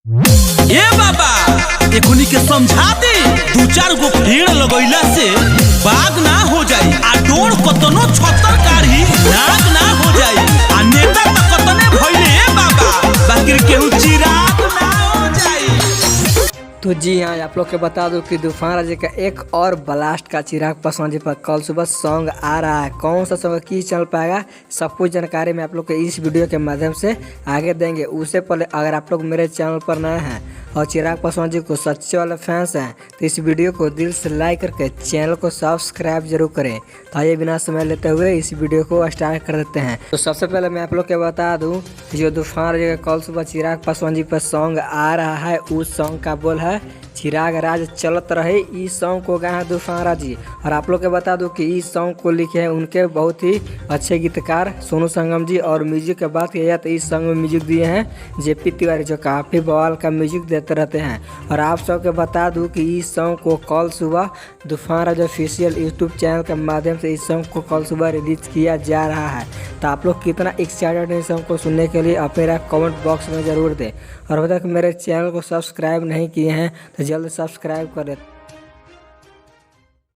ए बाबा एखनी के समझा दे, दू चार गो पेड़ लगैला से बाग ना हो जाई, आ डोर कतनो छतर काढ़ी नाग ना हो जाई, आ नेता त कतने भइले ए बाबा, बाकी केहू चिराग ना हो जाई। तो जी हाँ, आप लोग के बता दूं कि तूफान राजा का एक और ब्लास्ट का चिराग पासवान जी पर कल सुबह सॉन्ग आ रहा है। कौन सा सॉन्ग की चल पाएगा, सब कुछ जानकारी मैं आप लोग के इस वीडियो के माध्यम से आगे देंगे। उससे पहले अगर आप लोग मेरे चैनल पर नए हैं और चिराग पासवान जी को सच्चे वाले फैंस हैं तो इस वीडियो को दिल से लाइक करके चैनल को सब्सक्राइब जरूर करें। तो आइए बिना समय लेते हुए इस वीडियो को स्टार्ट कर देते हैं। तो सबसे पहले मैं आप लोग के बता दूं जो तूफान राजा का कल सुबह चिराग पासवान जी पर सॉन्ग आ रहा है, उस सॉन्ग का बोल है चिराग राज चलत रहे। इस सॉन्ग को गाए हैं तूफान राज जी। और आप लोग के बता दूं कि इस सॉन्ग को लिखे हैं उनके बहुत ही अच्छे गीतकार सोनू संगम जी। और म्यूजिक की बात किया जाए तो इस सॉन्ग में म्यूजिक दिए हैं जेपी तिवारी, जो काफ़ी बवाल का म्यूजिक देते रहते हैं। और आप सबके बता दूं कि इस सॉन्ग को कल सुबह तूफान राज ऑफिशियल यूट्यूब चैनल के माध्यम से इस सॉन्ग को कल सुबह रिलीज किया जा रहा है। तो आप लोग कितना एक्साइटेड हैं इस सॉन्ग को सुनने के लिए आप मेरा कमेंट बॉक्स में ज़रूर दें। और अभी तक मेरे चैनल को सब्सक्राइब नहीं किए हैं तो जल्द सब्सक्राइब कर दें।